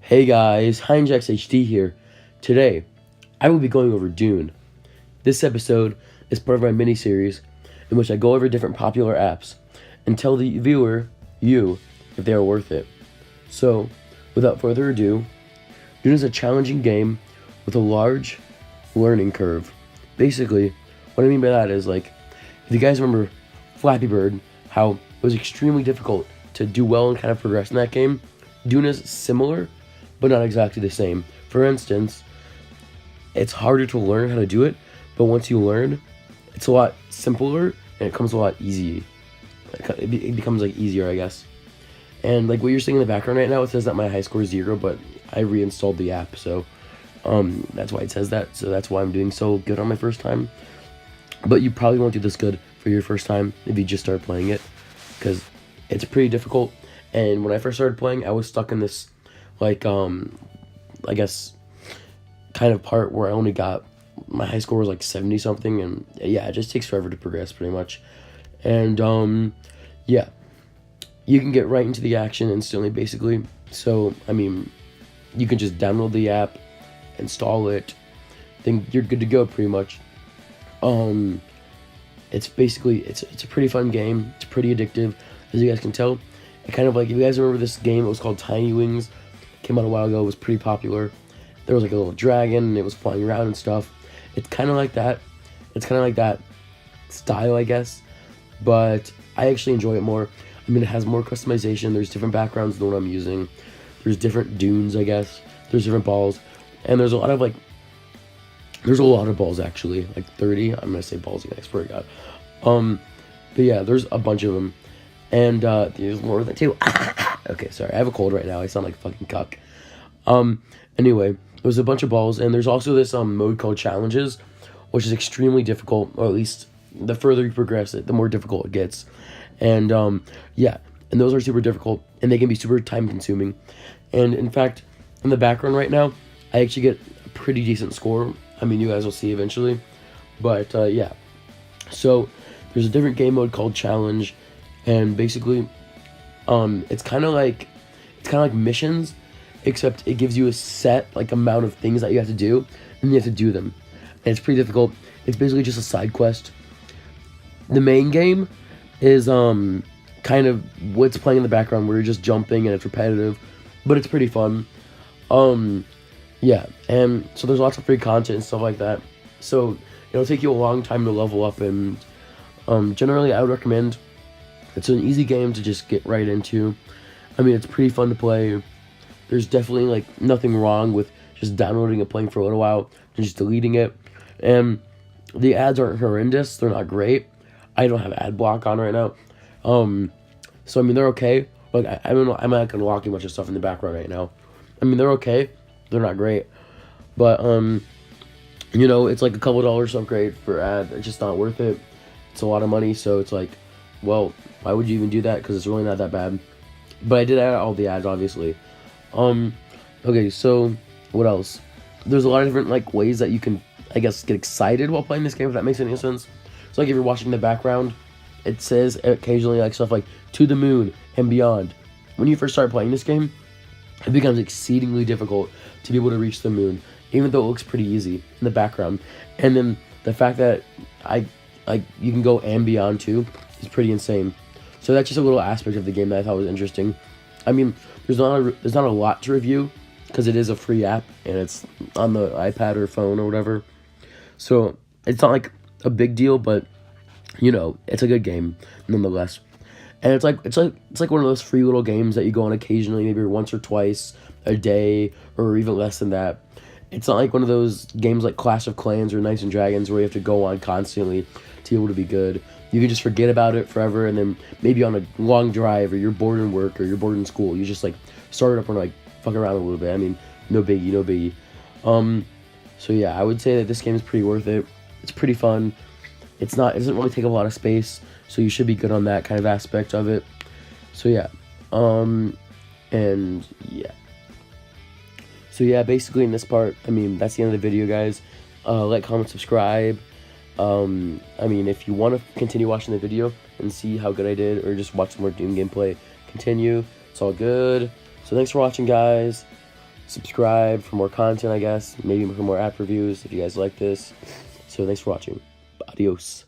Hey guys, Heinjax HD here. Today, I will be going over Dune. This episode is part of my mini-series in which I go over different popular apps and tell the viewer, you, if they are worth it. So, without further ado, Dune is a challenging game with a large learning curve. Basically, what I mean by that is if you guys remember Flappy Bird, how it was extremely difficult to do well and kind of progress in that game, Dune is similar, but not exactly the same. For instance, it's harder to learn how to do it, but once you learn, it's a lot simpler and it comes a lot easy. It becomes easier, I guess. And what you're seeing in the background right now, it says that my high score is 0, but I reinstalled the app, so that's why it says that. So that's why I'm doing so good on my first time. But you probably won't do this good for your first time if you just start playing it, because it's pretty difficult. And when I first started playing, I was stuck in this I guess kind of part where I only got, my high score was 70 something, and yeah, it just takes forever to progress pretty much. And yeah, you can get right into the action instantly basically. So I mean, you can just download the app, install it, then you're good to go pretty much. It's basically, it's a pretty fun game. It's pretty addictive, as you guys can tell. It kind of if you guys remember this game, it was called Tiny Wings. Came out a while ago. It was pretty popular. There was a little dragon and it was flying around and stuff. It's kind of like that. It's kind of like that style, I guess, but I actually enjoy it more. I mean, it has more customization. There's different backgrounds than what I'm using. There's different dunes, I guess. There's different balls, and there's a lot of there's a lot of balls actually, 30. I'm gonna say balls again, I swear to God. But yeah, there's a bunch of them, and there's more than two. Okay, sorry, I have a cold right now. I sound like a fucking cuck. Anyway, there's a bunch of balls, and there's also this mode called challenges, which is extremely difficult, or at least the further you progress it, the more difficult it gets. And yeah, and those are super difficult, and they can be super time consuming. And in fact, in the background right now, I actually get a pretty decent score. I mean, you guys will see eventually, but yeah. So there's a different game mode called challenge, and basically it's kind of like missions, except it gives you a set amount of things that you have to do, and you have to do them, and it's pretty difficult. It's basically just a side quest. The main game is kind of what's playing in the background, where you're just jumping and it's repetitive, but it's pretty fun. Yeah, and so there's lots of free content and stuff like that, so it'll take you a long time to level up, and generally I would recommend. It's an easy game to just get right into. I mean, it's pretty fun to play. There's definitely nothing wrong with just downloading and playing for a little while and just deleting it. And the ads aren't horrendous. They're not great. I don't have ad block on right now. So I mean, they're okay. I don't know. I'm not gonna walk a bunch of stuff in the background right now. I mean, they're okay. They're not great. But you know, it's a couple dollars upgrade for ad. It's just not worth it. It's a lot of money. So it's well, why would you even do that? Because it's really not that bad. But I did add all the ads, obviously. Okay, so what else? There's a lot of different ways that you can, I guess, get excited while playing this game, if that makes any sense. So if you're watching the background, it says occasionally stuff to the moon and beyond. When you first start playing this game, it becomes exceedingly difficult to be able to reach the moon, even though it looks pretty easy in the background. And then the fact that you can go and beyond too is pretty insane. So that's just a little aspect of the game that I thought was interesting. I mean, there's not a lot to review because it is a free app and it's on the iPad or phone or whatever. So it's not a big deal, but you know, it's a good game nonetheless. And it's one of those free little games that you go on occasionally, maybe once or twice a day, or even less than that. It's not one of those games like Clash of Clans or Knights and Dragons where you have to go on constantly to be able to be good. You can just forget about it forever, and then maybe on a long drive, or you're bored in work, or you're bored in school, you just start it up and fuck around a little bit. I mean, no biggie. So yeah, I would say that this game is pretty worth it. It's pretty fun. It doesn't really take up a lot of space, so you should be good on that kind of aspect of it. So yeah, and yeah. So yeah, basically in this part, I mean, that's the end of the video, guys. Like, comment, subscribe. I mean, if you want to continue watching the video and see how good I did, or just watch some more Dune gameplay, continue. It's all good. So thanks for watching, guys. subscribe for more content, I guess. Maybe for more app reviews if you guys like this. So thanks for watching. Adios.